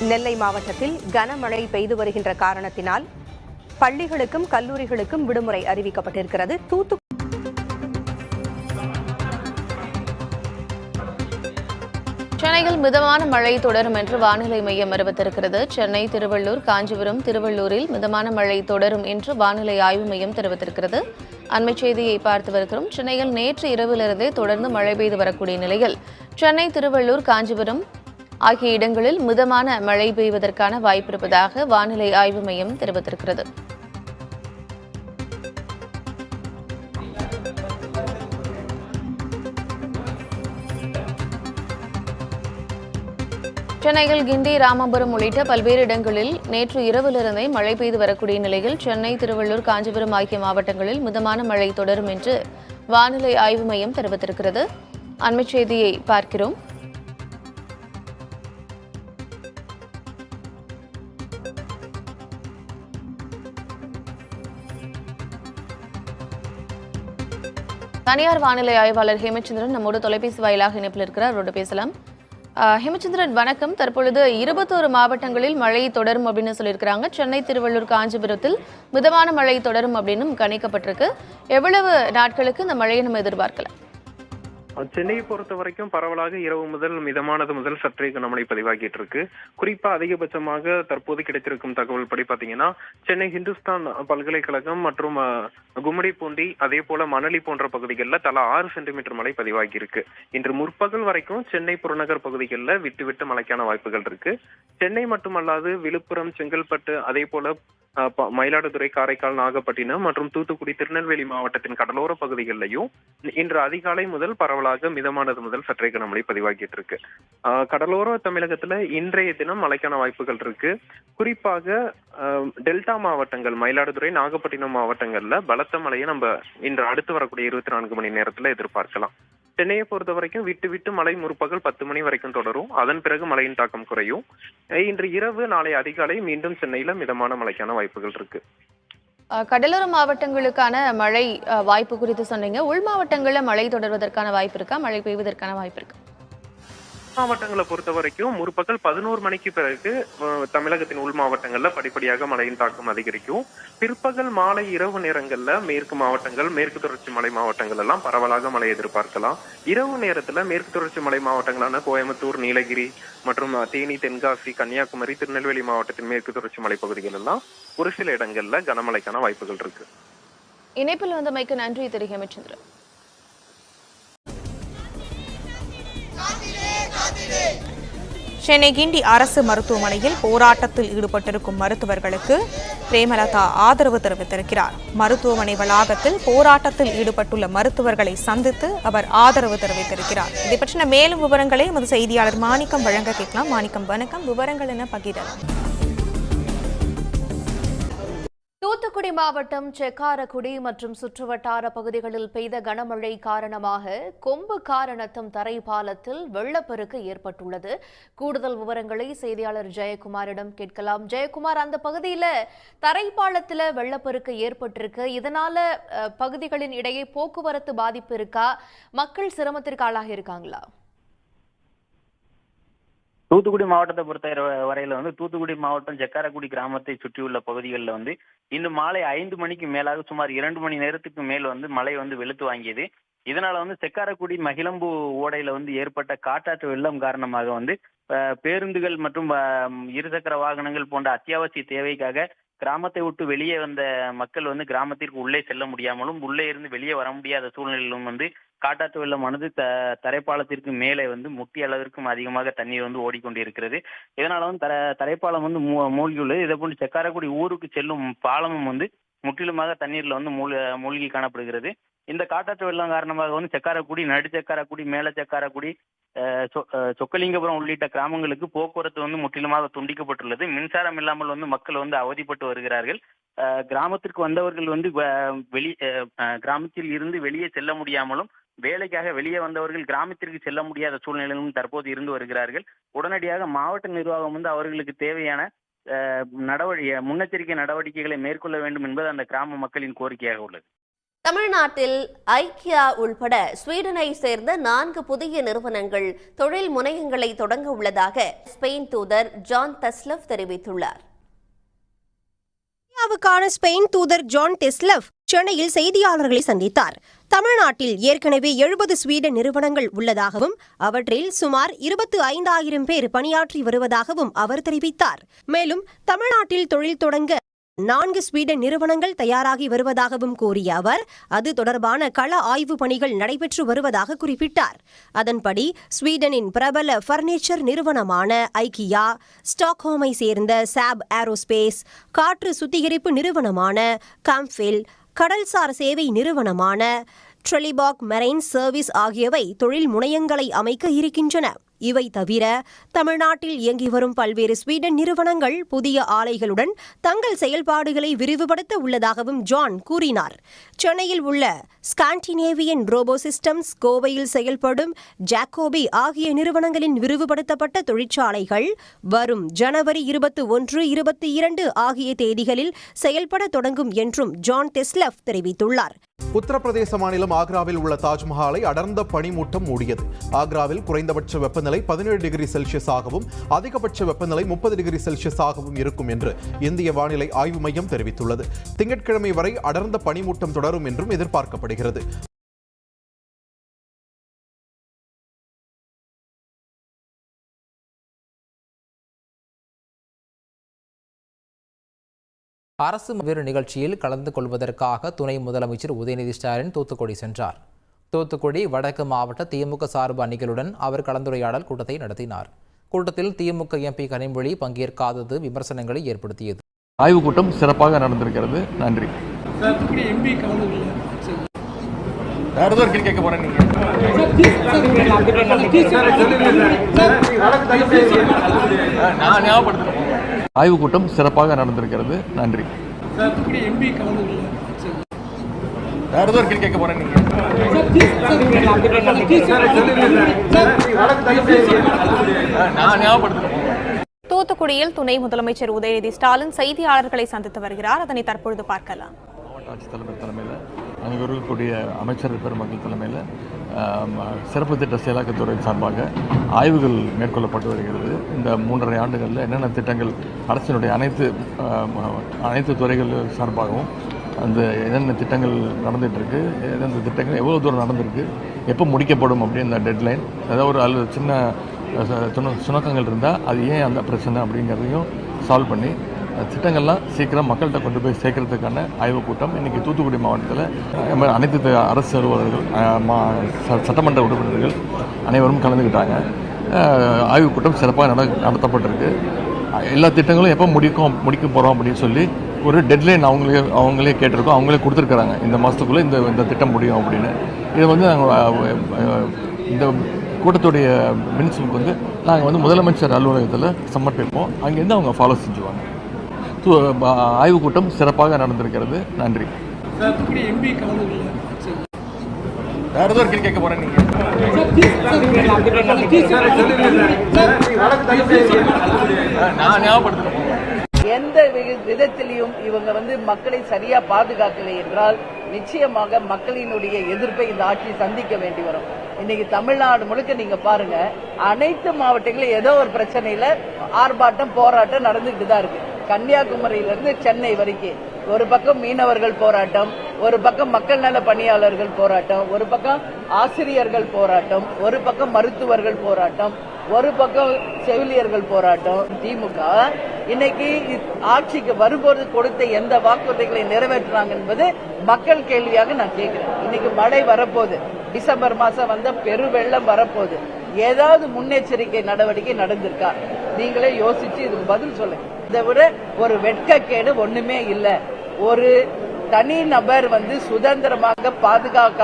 நெல்லை மாவட்டத்தில் கனமழை பெய்து வருகின்ற காரணத்தினால் பள்ளிகளுக்கும் கல்லூரிகளுக்கும் விடுமுறை அறிவிக்கப்பட்டிருக்கிறது. சென்னையில் மிதமான மழை தொடரும் என்று வானிலை மையம் அறிவித்திருக்கிறது. சென்னை, திருவள்ளூர், காஞ்சிபுரம், திருவள்ளூரில் மிதமான மழை தொடரும் என்று வானிலை ஆய்வு மையம் தெரிவித்திருக்கிறது. அண்மை செய்தியை பார்த்து வருகிறோம். சென்னையில் நேற்று இரவிலிருந்தே தொடர்ந்து மழை பெய்து வரக்கூடிய நிலையில் சென்னை, திருவள்ளூர், காஞ்சிபுரம் ஆகிய இடங்களில் மிதமான மழை பெய்வதற்கான வாய்ப்பிருப்பதாக வானிலை ஆய்வு மையம் தெரிவித்திருக்கிறது. சென்னையில் கிண்டி, ராமபுரம் உள்ளிட்ட பல்வேறு இடங்களில் நேற்று இரவிலிருந்தே மழை பெய்து வரக்கூடிய நிலையில் சென்னை, திருவள்ளூர், காஞ்சிபுரம் ஆகிய மாவட்டங்களில் மிதமான மழை தொடரும் என்று வானிலை ஆய்வு மையம் தெரிவித்திருக்கிறது. அண்மை செய்தியை பார்க்கிறோம். தனியார் வானிலை ஆய்வாளர் ஹேமச்சந்திரன் நம்மோடு தொலைபேசி வாயிலாக இணைப்பில் இருக்கிறார். அவரோடு பேசலாம். ஹேமச்சந்திரன், வணக்கம். தற்பொழுது 21 மாவட்டங்களில் மழை தொடரும் அப்படின்னு சொல்லியிருக்கிறாங்க. சென்னை, திருவள்ளூர், காஞ்சிபுரத்தில் மிதமான மழை தொடரும் அப்படின்னு கணிக்கப்பட்டிருக்கு. எவ்வளவு நாட்களுக்கு இந்த மழையை நம்ம எதிர்பார்க்கலாம்? சென்னையை பொறுத்த வரைக்கும் பரவலாக இரவு முதல் மிதமானது முதல் சற்றே கனமழை பதிவாகிட்டு இருக்கு. குறிப்பா அதிகபட்சமாக தற்போது கிடைத்திருக்கும் தகவல் படி பாத்தீங்கன்னா, சென்னை ஹிந்துஸ்தான் பல்கலைக்கழகம் மற்றும் கும்மிடிப்பூண்டி, அதே போல மணலி போன்ற பகுதிகளில் தலா 6 சென்டிமீட்டர் மழை பதிவாகி இருக்கு. இன்று முற்பகல் வரைக்கும் சென்னை புறநகர் பகுதிகளில் விட்டு விட்டு மழைக்கான வாய்ப்புகள் இருக்கு. சென்னை மட்டுமல்லாது விழுப்புரம், செங்கல்பட்டு, அதே போல மயிலாடுதுறை, காரைக்கால், நாகப்பட்டினம் மற்றும் தூத்துக்குடி, திருநெல்வேலி மாவட்டத்தின் கடலோர பகுதிகளிலையும் இன்று அதிகாலை முதல் பரவலாக மிதமானது முதல் சற்றே கனமழை பதிவாகிட்டு இருக்கு. கடலோர தமிழகத்துல இன்றைய தினம் மழைக்கான வாய்ப்புகள் இருக்கு. குறிப்பாக டெல்டா மாவட்டங்கள், மயிலாடுதுறை, நாகப்பட்டினம் மாவட்டங்கள்ல பலத்த மழையை நம்ம இன்று அடுத்து வரக்கூடிய 24 மணி நேரத்துல எதிர்பார்க்கலாம். சென்னையை பொறுத்த வரைக்கும் விட்டு விட்டு மழை முற்பகல் 10 மணி வரைக்கும் தொடரும். அதன் பிறகு மழையின் தாக்கம் குறையும். இன்று இரவு, நாளை அதிகாலை மீண்டும் சென்னையில மிதமான மழைக்கான வாய்ப்புகள் இருக்கு. கடலோர மாவட்டங்களுக்கான மழை வாய்ப்பு குறித்து சொன்னீங்க. உள் மாவட்டங்களில் மழை தொடர்வதற்கான வாய்ப்பு இருக்கா? மழை பெய்வதற்கான வாய்ப்பு இருக்கா? மாவட்டங்களை பொறுத்த வரைக்கும் முற்பகல் 11 மணிக்கு பிறகு தமிழகத்தின் உள் மாவட்டங்கள்ல படிப்படியாக மழையின் தாக்கம் அதிகரிக்கும். பிற்பகல், மாலை, இரவு நேரங்கள்ல மேற்கு மாவட்டங்கள், மேற்கு தொடர்ச்சி மலை மாவட்டங்கள் எல்லாம் பரவலாக மழை எதிர்பார்க்கலாம். இரவு நேரத்துல மேற்கு தொடர்ச்சி மலை மாவட்டங்களான கோயம்புத்தூர், நீலகிரி மற்றும் தேனி, தென்காசி, கன்னியாகுமரி, திருநெல்வேலி மாவட்டத்தின் மேற்கு தொடர்ச்சி மலைப்பகுதிகள் எல்லாம் ஒரு சில இடங்கள்ல கனமழைக்கான வாய்ப்புகள் இருக்கு. இணைப்பில் வந்தமைக்கு நன்றி திரு ஹேமச்சந்திரன். சென்னை கிண்டி அரசு மருத்துவமனையில் போராட்டத்தில் ஈடுபட்டிருக்கும் மருத்துவர்களுக்கு பிரேமலதா ஆதரவு தெரிவித்திருக்கிறார். மருத்துவமனை வளாகத்தில் போராட்டத்தில் ஈடுபட்டுள்ள மருத்துவர்களை சந்தித்து அவர் ஆதரவு தெரிவித்திருக்கிறார். இதை பற்றின மேலும் விவரங்களை எமது செய்தியாளர் மாணிக்கம் வழங்க கேட்கலாம். மாணிக்கம், வணக்கம். விவரங்கள் என்ன பகிரலாம்? தூத்துக்குடி மாவட்டம் செக்காரக்குடி மற்றும் சுற்றுவட்டார பகுதிகளில் பெய்த கனமழை காரணமாக கொம்பு காரணத்தம் தரைப்பாலத்தில் வெள்ளப்பெருக்கு ஏற்பட்டுள்ளது. கூடுதல் விவரங்களை செய்தியாளர் ஜெயக்குமாரிடம் கேட்கலாம். ஜெயக்குமார், அந்த பகுதியில தரைப்பாலத்தில் வெள்ளப்பெருக்கு ஏற்பட்டிருக்கு. இதனால பகுதிகளின் இடையே போக்குவரத்து பாதிப்பு இருக்கா? மக்கள் சிரமத்திற்கு ஆளாகி இருக்காங்களா? தூத்துக்குடி மாவட்டத்தை பொறுத்த வரையில தூத்துக்குடி மாவட்டம் செக்காரக்குடி கிராமத்தை சுற்றியுள்ள பகுதிகளில் இன்று மாலை 5 மணிக்கு மேலாக சுமார் 2 மணி நேரத்துக்கு மேல் மழை வெளுத்து வாங்கியது. இதனால செக்காரக்குடி மகிழம்பு ஓடையில ஏற்பட்ட காட்டாற்று வெள்ளம் காரணமாக பேருந்துகள் மற்றும் இருசக்கர வாகனங்கள் போன்ற அத்தியாவசிய தேவைக்காக கிராமத்தை விட்டு வெளியே வந்த மக்கள் கிராமத்திற்கு உள்ளே செல்ல முடியாமலும், உள்ளே இருந்து வெளியே வர முடியாத சூழ்நிலையிலும் காட்டாற்று வெள்ளமானது தரைப்பாலத்திற்கு மேலே முட்டிய அளவிற்கும் அதிகமாக தண்ணீர் ஓடிக்கொண்டிருக்கிறது. இதனால தரைப்பாலம் மூழ்கியுள்ளது. இதே போன்று செக்காரக்குடி ஊருக்கு செல்லும் பாலமும் முற்றிலுமாக தண்ணீர்ல மூழ்கி காணப்படுகிறது. இந்த காட்டாற்று வெள்ளம் காரணமாக செக்காரக்குடி, நடுச்செக்காரக்குடி, மேல செக்காரக்குடி, சொக்கலிங்கபுரம் உள்ளிட்ட கிராமங்களுக்கு போக்குவரத்து முற்றிலுமாக துண்டிக்கப்பட்டுள்ளது. மின்சாரம் இல்லாமல் மக்கள் அவதிப்பட்டு வருகிறார்கள். கிராமத்திற்கு வந்தவர்கள் கிராமத்தில் இருந்து வெளியே செல்ல முடியாமலும், வேலைக்காக வெளியே வந்தவர்கள் கிராமத்திற்கு செல்ல முடியாத சூழ்நிலையிலும் தற்போது இருந்து வருகிறார்கள். உடனடியாக மாவட்ட நிர்வாகம் அவர்களுக்கு தேவையான முன்னெச்சரிக்கை நடவடிக்கைகளை மேற்கொள்ள வேண்டும் என்பது அந்த கிராம மக்களின் கோரிக்கையாக உள்ளது. தமிழ்நாட்டில் ஐக்கியா உள்பட ஸ்வீடனை சேர்ந்த 4 புதிய நிறுவனங்கள் தொழில் முனையங்களை தொடங்க உள்ளதாக ஸ்பெயின் தூதர் ஜான் டெஸ்லஃப் தெரிவித்துள்ளார். இந்தியாவுக்கான ஸ்பெயின் தூதர் ஜான் டெஸ்லஃப் சென்னையில் செய்தியாளர்களை சந்தித்தார். தமிழ்நாட்டில் ஏற்கனவே 70 ஸ்வீடன் நிறுவனங்கள் உள்ளதாகவும் அவற்றில் சுமார் 25,000 பேர் பணியாற்றி வருவதாகவும் அவர் தெரிவித்தார். மேலும் தமிழ்நாட்டில் தொழில் தொடங்க 4 ஸ்வீடன் நிறுவனங்கள் தயாராகி வருவதாகவும் கூறிய அவர் அது தொடர்பான கள ஆய்வு பணிகள் நடைபெற்று வருவதாக குறிப்பிட்டார். அதன்படி ஸ்வீடனின் பிரபல பர்னிச்சர் நிறுவனமான ஐக்கியா, ஸ்டாக்ஹோமை சேர்ந்த சாப் ஏரோஸ்பேஸ், காற்று சுத்திகரிப்பு நிறுவனமான காம்ஃபில், கடல்சார் சேவை நிறுவனமான ட்ரெலிபாக் மெரைன் சர்வீஸ் ஆகியவை தொழில் முனையங்களை அமைக்க இருக்கின்றன. இவை தவிர தமிழ்நாட்டில் இயங்கி வரும் பல்வேறு ஸ்வீடன் நிறுவனங்கள் புதிய ஆலைகளுடன் தங்கள் செயல்பாடுகளை விரிவுபடுத்த உள்ளதாகவும் ஜான் கூறினார். சென்னையில் உள்ள ஸ்காண்டினேவியன் ரோபோ சிஸ்டம்ஸ், கோவையில் செயல்படும் ஜாக்கோபி ஆகிய நிறுவனங்களின் விரிவுபடுத்தப்பட்ட தொழிற்சாலைகள் வரும் ஜனவரி 21, 22 ஆகிய தேதிகளில் செயல்பட தொடங்கும் என்றும் ஜான் டெஸ்லஃப் தெரிவித்துள்ளார். உத்தரப்பிரதேச மாநிலம் ஆக்ராவில் உள்ள தாஜ்மஹாலை அடர்ந்த பனிமூட்டம் மூடியது. ஆக்ராவில் குறைந்தபட்ச வெப்பநிலை 17 டிகிரி செல்சியஸாகவும் அதிகபட்ச வெப்பநிலை 30 டிகிரி செல்சியஸாகவும் இருக்கும் என்று இந்திய வானிலை ஆய்வு மையம் தெரிவித்துள்ளது. திங்கட்கிழமை வரை அடர்ந்த பனிமூட்டம் தொடரும் என்றும் எதிர்பார்க்கப்படுகிறது. அரசு வேறு நிகழ்ச்சியில் கலந்து கொள்வதற்காக துணை முதலமைச்சர் உதயநிதி ஸ்டாலின் தூத்துக்குடி சென்றார். தூத்துக்குடி வடக்கு மாவட்ட திமுக சார்பு அணிகளுடன் அவர் கலந்துரையாடல் கூட்டத்தை நடத்தினார். கூட்டத்தில் திமுக எம்பி கனிமொழி பங்கேற்காதது விமர்சனங்களை ஏற்படுத்தியது. ஆய்வுக் கூட்டம் சிறப்பாக நடந்திருக்கிறது. நன்றி. ஆய்வுக் கூட்டம் சிறப்பாக நடந்திருக்கிறது. நன்றி. தூத்துக்குடியில் துணை முதலமைச்சர் உதயநிதி ஸ்டாலின் செய்தியாளர்களை சந்தித்து வருகிறார். அதனை தற்பொழுது பார்க்கலாம். மாவட்ட ஆட்சித்தலைவர் தலைமையில் அங்கே இருக்கக்கூடிய அமைச்சர் பெருமக்கள் தலைமையில் சிறப்பு திட்ட செயலாக்கத்துறை சார்பாக ஆய்வுகள் மேற்கொள்ளப்பட்டு வருகிறது. இந்த 3.5 ஆண்டுகளில் என்னென்ன திட்டங்கள் அரசினுடைய அனைத்து துறைகள் சார்பாகவும் அந்த என்னென்ன திட்டங்கள் நடந்துகிட்ருக்கு, எந்தெந்த திட்டங்கள் எவ்வளோ தூரம் நடந்திருக்கு, எப்போ முடிக்கப்படும் அப்படின்னு டெட்லைன், ஏதாவது ஒரு சின்ன சுணக்கங்கள் இருந்தால் அது ஏன் அந்த பிரச்சனை அப்படிங்கிறதையும் சால்வ் பண்ணி திட்டங்கள்லாம் சீக்கிரம் மக்கள்கிட்ட கொண்டு போய் சேர்க்கறதுக்கான ஆய்வுக் கூட்டம் இன்றைக்கி தூத்துக்குடி மாவட்டத்தில் அனைத்து அரசு அலுவலர்கள், சட்டமன்ற உறுப்பினர்கள் அனைவரும் கலந்துக்கிட்டாங்க. ஆய்வுக் கூட்டம் சிறப்பாக நடத்தப்பட்டிருக்கு. எல்லா திட்டங்களும் எப்போ முடிக்க போகிறோம் அப்படின்னு சொல்லி ஒரு டெட்லைன் அவங்களே கேட்டிருக்கோம். அவங்களே கொடுத்துருக்குறாங்க, இந்த மாதத்துக்குள்ளே இந்த திட்டம் முடியும் அப்படின்னு. இதை வந்து நாங்கள் இந்த கூட்டத்துடைய மினிட்ஸுக்கு வந்து நாங்கள் முதலமைச்சர் அலுவலகத்தில் சமர்ப்பிப்போம். அங்கேருந்து அவங்க ஃபாலோ செஞ்சுவாங்க. ஆய்வுக் கூட்டம் சிறப்பாக நடந்திருக்கிறது. நன்றி. கேட்க போறேன். எந்த விதத்திலையும் இவங்க மக்களை சரியா பாதுகாக்கலை என்றால் நிச்சயமாக மக்களினுடைய எதிர்ப்பை இந்த ஆட்சி சந்திக்க வேண்டி வரும். இன்னைக்கு தமிழ்நாடு முழுக்க நீங்க பாருங்க, அனைத்து மாவட்டங்களிலும் ஏதோ ஒரு பிரச்சனையில ஆர்ப்பாட்டம், போராட்டம் நடந்துகிட்டு தான் இருக்கு. கன்னியாகுமரியிலிருந்து சென்னை வரைக்கும் ஒரு பக்கம் மீனவர்கள் போராட்டம், ஒரு பக்கம் மக்கள் நல பணியாளர்கள் போராட்டம், ஒரு பக்கம் ஆசிரியர்கள் போராட்டம், ஒரு பக்கம் மருத்துவர்கள் போராட்டம், ஒரு பக்கம் செவிலியர்கள் போராட்டம். திமுக இன்னைக்கு ஆட்சிக்கு வரும்போது கொடுத்த எந்த வாக்குறுதிகளை நிறைவேற்றுறாங்க என்பது மக்கள் கேள்வியாக நான் கேட்கிறேன். இன்னைக்கு மழை வரப்போகுது, டிசம்பர் மாசம் வந்த பெருவெள்ளம் வரப்போகுது. ஏதாவது முன்னெச்சரிக்கை நடவடிக்கை நடந்திருக்கா? நீங்களே யோசிச்சு இதுக்கு பதில் சொல்லுங்க. இதை விட ஒரு வெட்கக்கேடு ஒண்ணுமே இல்லை. ஒரு தனி நபர் சுதந்திரமாக பாதுகாக்க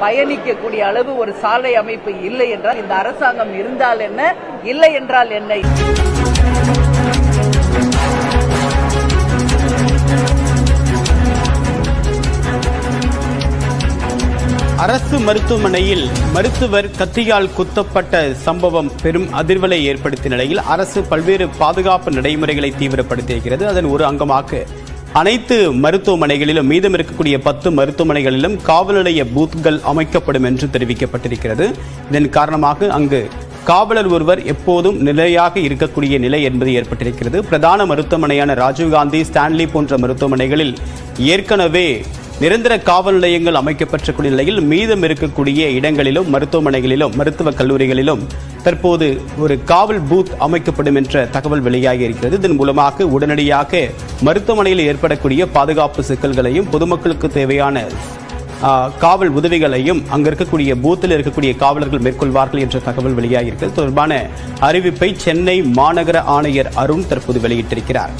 பயணிக்கக்கூடிய அளவு ஒரு சாலை அமைப்பு இல்லை என்றால் இந்த அரசாங்கம் இருந்தால் என்ன, இல்லை என்றால் என்ன? அரசு மருத்துவமனையில் மருத்துவர் கத்தியால் குத்தப்பட்ட சம்பவம் பெரும் அதிர்வலை ஏற்படுத்திய நிலையில் அரசு பல்வேறு பாதுகாப்பு நடைமுறைகளை தீவிரப்படுத்தியிருக்கிறது. அதன் ஒரு அங்கமாக அனைத்து மருத்துவமனைகளிலும் மீதம் இருக்கக்கூடிய 10 மருத்துவமனைகளிலும் காவல் நிலைய பூத்கள் அமைக்கப்படும் என்று தெரிவிக்கப்பட்டிருக்கிறது. இதன் காரணமாக அங்கு காவலர் ஒருவர் எப்போதும் நிலையாக இருக்கக்கூடிய நிலை என்பது ஏற்பட்டிருக்கிறது. பிரதான மருத்துவமனையான ராஜீவ்காந்தி, ஸ்டான்லி போன்ற மருத்துவமனைகளில் ஏற்கனவே நிரந்தர காவல் நிலையங்கள் அமைக்கப்பட்டிருக்கூடிய நிலையில் மீதம் இருக்கக்கூடிய இடங்களிலும் மருத்துவமனைகளிலும் மருத்துவக் கல்லூரிகளிலும் தற்போது ஒரு காவல் பூத் அமைக்கப்படும் என்ற தகவல் வெளியாகி இருக்கிறது. இதன் மூலமாக உடனடியாக மருத்துவமனையில் ஏற்படக்கூடிய பாதுகாப்பு சிக்கல்களையும் பொதுமக்களுக்கு தேவையான காவல் உதவிகளையும் அங்க இருக்கக்கூடிய பூத்தில் இருக்கக்கூடிய காவலர்கள் மேற்கொள்வார்கள் என்ற தகவல் வெளியாகியிருக்கிறது. தொடர்பான அறிவிப்பை சென்னை மாநகர ஆணையர் அருண் தற்போது வெளியிட்டிருக்கிறார்.